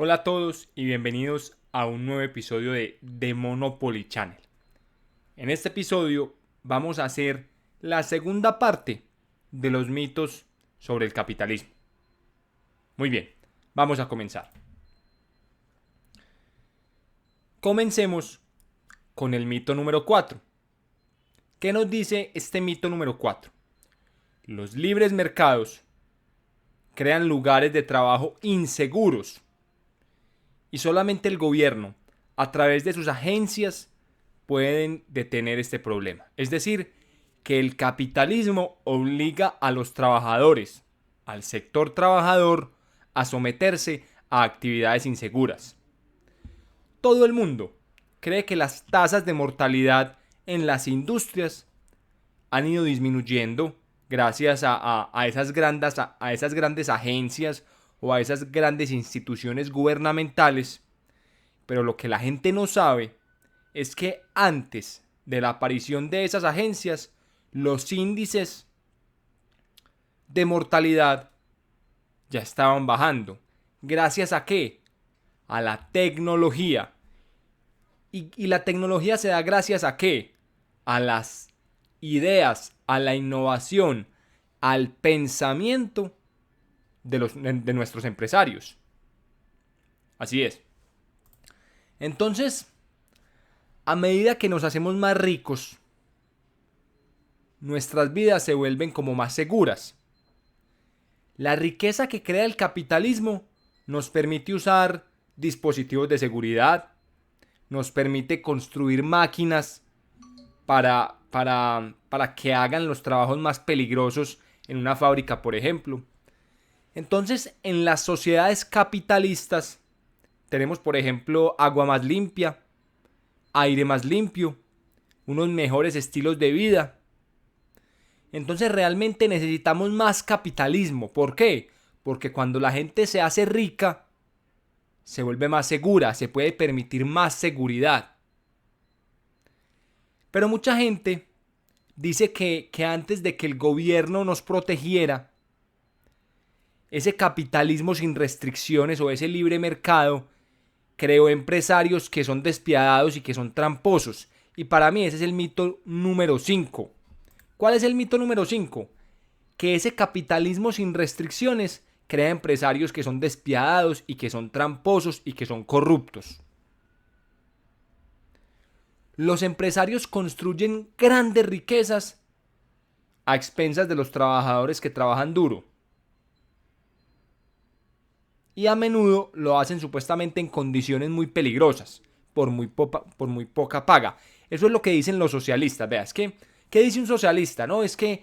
Hola a todos y bienvenidos a un nuevo episodio de The Monopoly Channel. En este episodio vamos a hacer la segunda parte de los mitos sobre el capitalismo. Muy bien, vamos a comenzar. Comencemos con el mito número 4. ¿Qué nos dice este mito número 4? Los libres mercados crean lugares de trabajo inseguros y solamente el gobierno, a través de sus agencias, pueden detener este problema. Es decir, que el capitalismo obliga a los trabajadores, al sector trabajador, a someterse a actividades inseguras. Todo el mundo cree que las tasas de mortalidad en las industrias han ido disminuyendo gracias a esas grandes agencias o a esas grandes instituciones gubernamentales. Pero lo que la gente no sabe es que antes de la aparición de esas agencias, los índices de mortalidad ya estaban bajando. ¿Gracias a qué? A la tecnología. ¿Y la tecnología se da gracias a qué? A las ideas, a la innovación, al pensamiento de nuestros empresarios. Así es. Entonces, a medida que nos hacemos más ricos, nuestras vidas se vuelven como más seguras. La riqueza que crea el capitalismo nos permite usar dispositivos de seguridad, nos permite construir máquinas para que hagan los trabajos más peligrosos en una fábrica, por ejemplo. Entonces, en las sociedades capitalistas tenemos, por ejemplo, agua más limpia, aire más limpio, unos mejores estilos de vida. Entonces realmente necesitamos más capitalismo. ¿Por qué? Porque cuando la gente se hace rica, se vuelve más segura, se puede permitir más seguridad. Pero mucha gente dice que antes de que el gobierno nos protegiera, ese capitalismo sin restricciones o ese libre mercado creó empresarios que son despiadados y que son tramposos. Y para mí ese es el mito número 5. ¿Cuál es el mito número 5? Que ese capitalismo sin restricciones crea empresarios que son despiadados y que son tramposos y que son corruptos. Los empresarios construyen grandes riquezas a expensas de los trabajadores que trabajan duro. Y a menudo lo hacen supuestamente en condiciones muy peligrosas, por muy poca paga. Eso es lo que dicen los socialistas. Vea, ¿qué dice un socialista? No, es que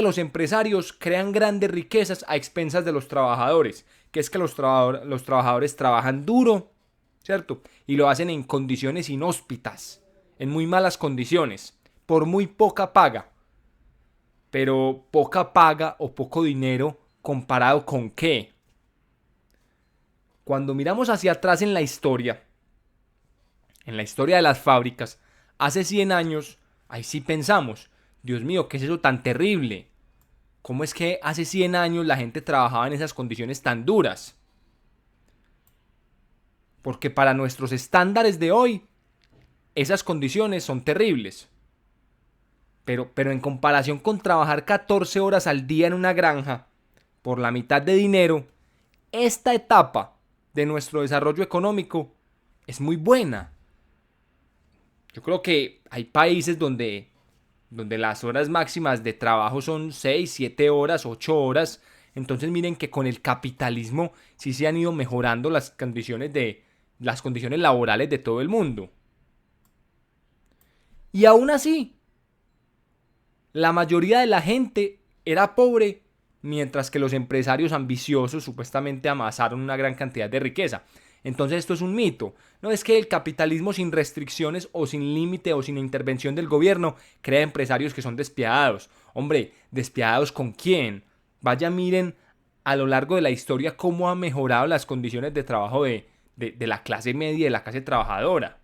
los empresarios crean grandes riquezas a expensas de los trabajadores. Que es que los trabajadores trabajan duro, ¿cierto? Y lo hacen en condiciones inhóspitas, en muy malas condiciones, por muy poca paga. Pero poca paga o poco dinero comparado con qué. Cuando miramos hacia atrás en la historia de las fábricas, hace 100 años, ahí sí pensamos, Dios mío, ¿qué es eso tan terrible? ¿Cómo es que hace 100 años la gente trabajaba en esas condiciones tan duras? Porque para nuestros estándares de hoy, esas condiciones son terribles. Pero en comparación con trabajar 14 horas al día en una granja, por la mitad de dinero, esta etapa de nuestro desarrollo económico es muy buena. Yo creo que hay países donde las horas máximas de trabajo son 6, 7 horas, 8 horas. Entonces miren que con el capitalismo sí se han ido mejorando las condiciones laborales de todo el mundo. Y aún así, la mayoría de la gente era pobre, mientras que los empresarios ambiciosos supuestamente amasaron una gran cantidad de riqueza. Entonces esto es un mito. No es que el capitalismo sin restricciones o sin límite o sin intervención del gobierno crea empresarios que son despiadados. Hombre, ¿despiadados con quién? Vaya, miren a lo largo de la historia cómo han mejorado las condiciones de trabajo de la clase media y de la clase trabajadora.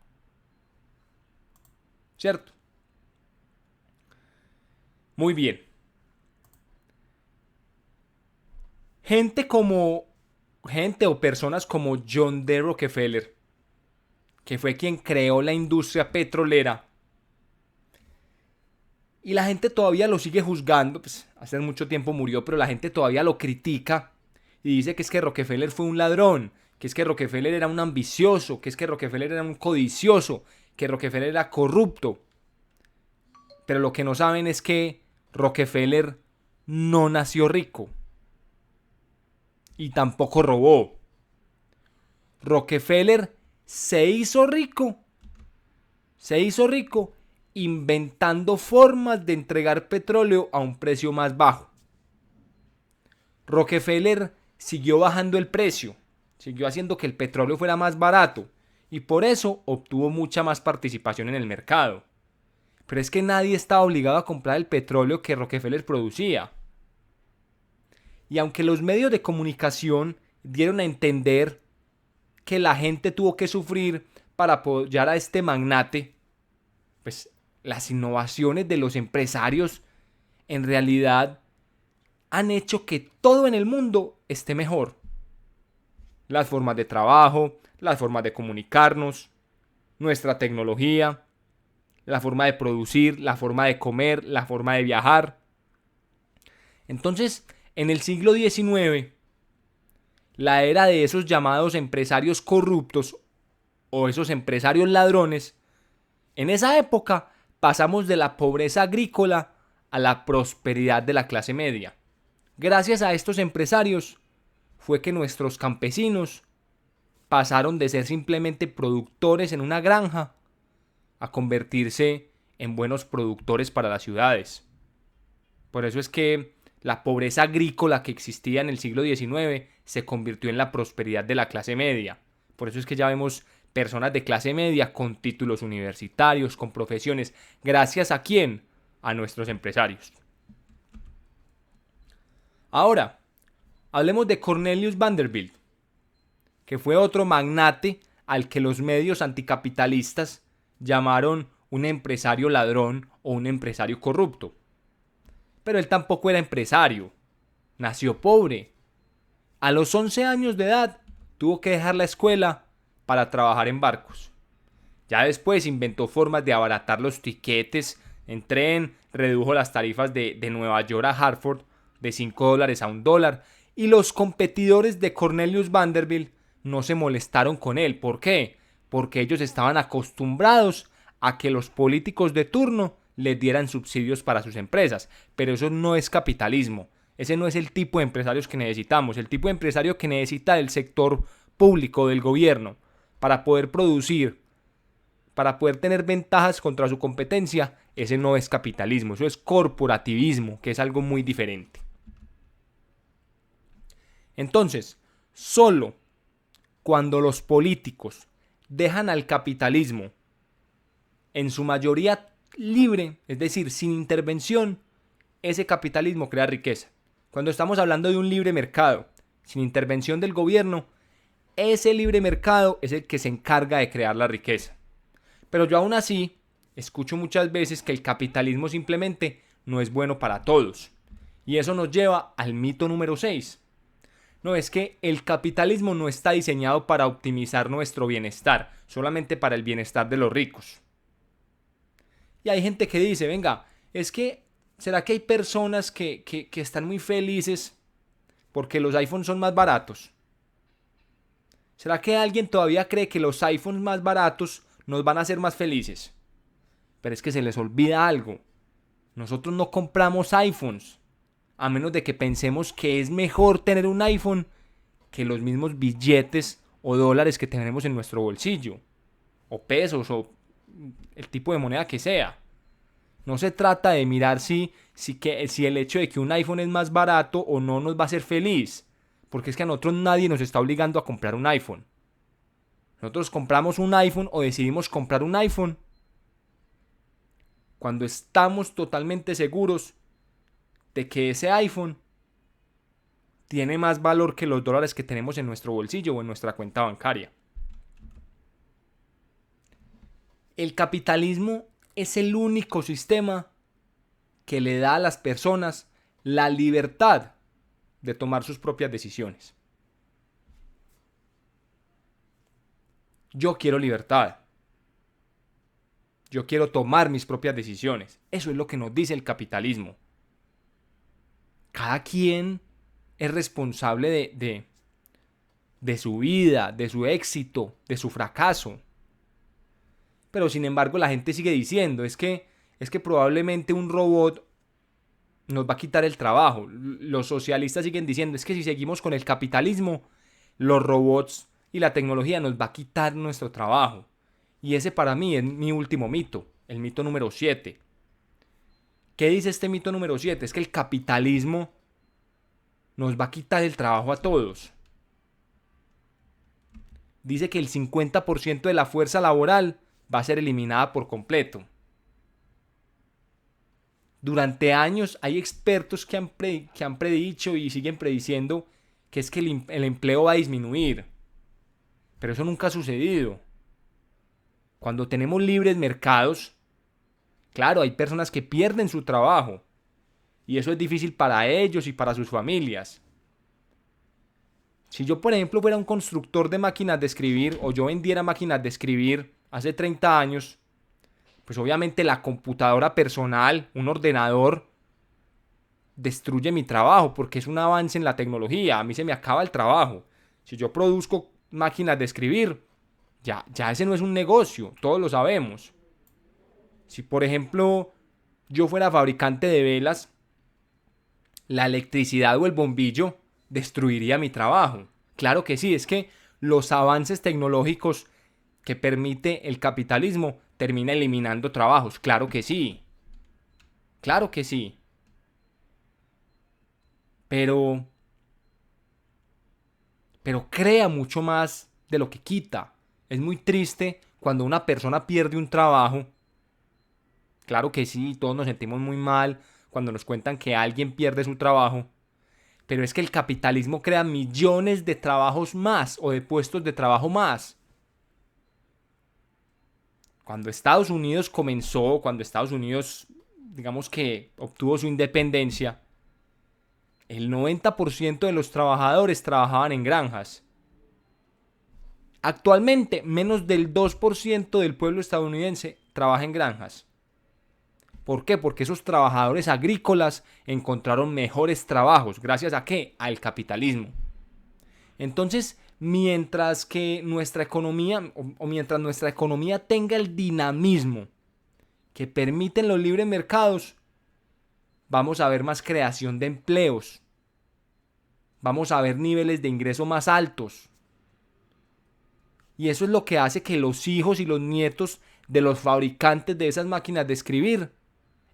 ¿Cierto? Muy bien. Gente como gente o personas como John D. Rockefeller, que fue quien creó la industria petrolera, y la gente todavía lo sigue juzgando, pues hace mucho tiempo murió, pero la gente todavía lo critica y dice que es que Rockefeller fue un ladrón, que es que Rockefeller era un ambicioso, que es que Rockefeller era un codicioso, que Rockefeller era corrupto. Pero lo que no saben es que Rockefeller no nació rico y tampoco robó. Rockefeller se hizo rico inventando formas de entregar petróleo a un precio más bajo. Rockefeller siguió bajando el precio, siguió haciendo que el petróleo fuera más barato y por eso obtuvo mucha más participación en el mercado. Pero es que nadie estaba obligado a comprar el petróleo que Rockefeller producía. Y aunque los medios de comunicación dieron a entender que la gente tuvo que sufrir para apoyar a este magnate, pues las innovaciones de los empresarios en realidad han hecho que todo en el mundo esté mejor. Las formas de trabajo, las formas de comunicarnos, nuestra tecnología, la forma de producir, la forma de comer, la forma de viajar. Entonces, en el siglo XIX, la era de esos llamados empresarios corruptos o esos empresarios ladrones, en esa época pasamos de la pobreza agrícola a la prosperidad de la clase media. Gracias a estos empresarios fue que nuestros campesinos pasaron de ser simplemente productores en una granja a convertirse en buenos productores para las ciudades. Por eso es que la pobreza agrícola que existía en el siglo XIX se convirtió en la prosperidad de la clase media. Por eso es que ya vemos personas de clase media con títulos universitarios, con profesiones. ¿Gracias a quién? A nuestros empresarios. Ahora, hablemos de Cornelius Vanderbilt, que fue otro magnate al que los medios anticapitalistas llamaron un empresario ladrón o un empresario corrupto. Pero él tampoco era empresario. Nació pobre. A los 11 años de edad tuvo que dejar la escuela para trabajar en barcos. Ya después inventó formas de abaratar los tiquetes en tren, redujo las tarifas de Nueva York a Hartford de $5 a $1 y los competidores de Cornelius Vanderbilt no se molestaron con él. ¿Por qué? Porque ellos estaban acostumbrados a que los políticos de turno les dieran subsidios para sus empresas. Pero eso no es capitalismo. Ese no es el tipo de empresarios que necesitamos. El tipo de empresario que necesita el sector público, del gobierno, para poder producir, para poder tener ventajas contra su competencia, ese no es capitalismo. Eso es corporativismo, que es algo muy diferente. Entonces, solo cuando los políticos dejan al capitalismo en su mayoría libre, es decir, sin intervención, ese capitalismo crea riqueza. Cuando estamos hablando de un libre mercado, sin intervención del gobierno, ese libre mercado es el que se encarga de crear la riqueza. Pero yo aún así escucho muchas veces que el capitalismo simplemente no es bueno para todos. Y eso nos lleva al mito número 6. No, es que el capitalismo no está diseñado para optimizar nuestro bienestar, solamente para el bienestar de los ricos. Y hay gente que dice, venga, es que, ¿será que hay personas que están muy felices porque los iPhones son más baratos? ¿Será que alguien todavía cree que los iPhones más baratos nos van a hacer más felices? Pero es que se les olvida algo. Nosotros no compramos iPhones, a menos de que pensemos que es mejor tener un iPhone que los mismos billetes o dólares que tenemos en nuestro bolsillo, o pesos, o el tipo de moneda que sea. No se trata de mirar si el hecho de que un iPhone es más barato o no nos va a hacer feliz, porque es que a nosotros nadie nos está obligando a comprar un iPhone. Nosotros compramos un iPhone o decidimos comprar un iPhone cuando estamos totalmente seguros de que ese iPhone tiene más valor que los dólares que tenemos en nuestro bolsillo o en nuestra cuenta bancaria. El capitalismo es el único sistema que le da a las personas la libertad de tomar sus propias decisiones. Yo quiero libertad. Yo quiero tomar mis propias decisiones. Eso es lo que nos dice el capitalismo. Cada quien es responsable de su vida, de su éxito, de su fracaso. Pero sin embargo la gente sigue diciendo, es que probablemente un robot nos va a quitar el trabajo. Los socialistas siguen diciendo, es que si seguimos con el capitalismo, los robots y la tecnología nos va a quitar nuestro trabajo. Y ese para mí es mi último mito, el mito número 7. ¿Qué dice este mito número 7? Es que el capitalismo nos va a quitar el trabajo a todos. Dice que el 50% de la fuerza laboral va a ser eliminada por completo. Durante años hay expertos que han predicho y siguen prediciendo que es que el empleo va a disminuir. Pero eso nunca ha sucedido. Cuando tenemos libres mercados, claro, hay personas que pierden su trabajo. Y eso es difícil para ellos y para sus familias. Si yo, por ejemplo, fuera un constructor de máquinas de escribir o yo vendiera máquinas de escribir hace 30 años, pues obviamente la computadora personal, un ordenador, destruye mi trabajo porque es un avance en la tecnología. A mí se me acaba el trabajo. Si yo produzco máquinas de escribir, ya ese no es un negocio, todos lo sabemos. Si por ejemplo yo fuera fabricante de velas, la electricidad o el bombillo destruiría mi trabajo. Claro que sí, es que los avances tecnológicos que permite el capitalismo termina eliminando trabajos. Claro que sí. Claro que sí. Pero crea mucho más de lo que quita. Es muy triste cuando una persona pierde un trabajo. Claro que sí, todos nos sentimos muy mal cuando nos cuentan que alguien pierde su trabajo. Pero es que el capitalismo crea millones de trabajos más o de puestos de trabajo más. Cuando Estados Unidos digamos que obtuvo su independencia, el 90% de los trabajadores trabajaban en granjas. Actualmente, menos del 2% del pueblo estadounidense trabaja en granjas. ¿Por qué? Porque esos trabajadores agrícolas encontraron mejores trabajos. ¿Gracias a qué? Al capitalismo. Entonces, mientras nuestra economía tenga el dinamismo que permiten los libres mercados, vamos a ver más creación de empleos. Vamos a ver niveles de ingreso más altos. Y eso es lo que hace que los hijos y los nietos de los fabricantes de esas máquinas de escribir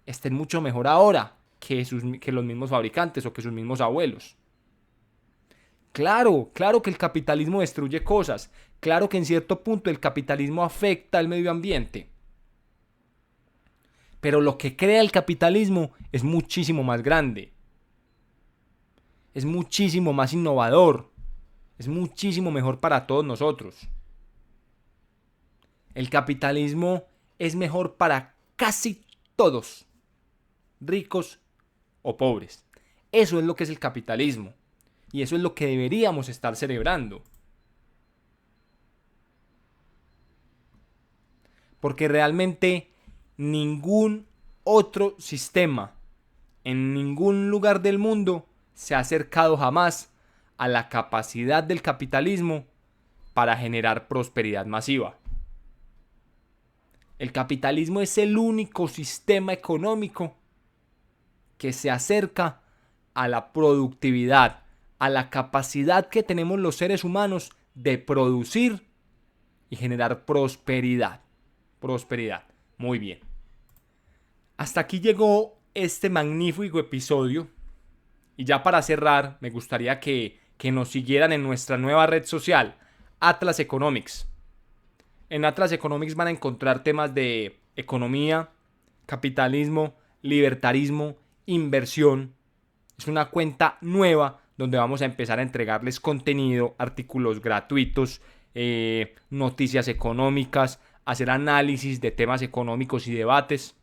estén mucho mejor ahora que los mismos fabricantes o que sus mismos abuelos. Claro que el capitalismo destruye cosas. Claro que en cierto punto el capitalismo afecta al medio ambiente. Pero lo que crea el capitalismo es muchísimo más grande. Es muchísimo más innovador. Es muchísimo mejor para todos nosotros. El capitalismo es mejor para casi todos, ricos o pobres. Eso es lo que es el capitalismo. Y eso es lo que deberíamos estar celebrando. Porque realmente ningún otro sistema en ningún lugar del mundo se ha acercado jamás a la capacidad del capitalismo para generar prosperidad masiva. El capitalismo es el único sistema económico que se acerca a la productividad, a la capacidad que tenemos los seres humanos de producir y generar prosperidad. Prosperidad. Muy bien. Hasta aquí llegó este magnífico episodio. Y ya para cerrar, me gustaría que nos siguieran en nuestra nueva red social, Atlas Economics. En Atlas Economics van a encontrar temas de economía, capitalismo, libertarismo, inversión. Es una cuenta nueva donde vamos a empezar a entregarles contenido, artículos gratuitos, noticias económicas, hacer análisis de temas económicos y debates.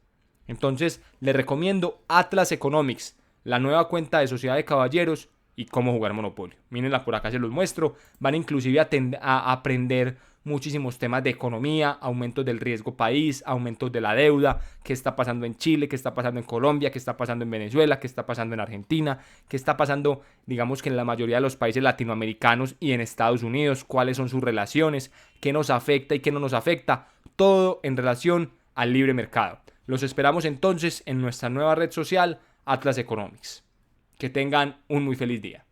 Entonces les recomiendo Atlas Economics, la nueva cuenta de Sociedad de Caballeros, y cómo jugar Monopolio. Mírenla por acá, se los muestro. Van inclusive a aprender muchísimos temas de economía, aumentos del riesgo país, aumentos de la deuda, qué está pasando en Chile, qué está pasando en Colombia, qué está pasando en Venezuela, qué está pasando en Argentina, qué está pasando, digamos que en la mayoría de los países latinoamericanos y en Estados Unidos, cuáles son sus relaciones, qué nos afecta y qué no nos afecta, todo en relación al libre mercado. Los esperamos entonces en nuestra nueva red social, Atlas Economics. Que tengan un muy feliz día.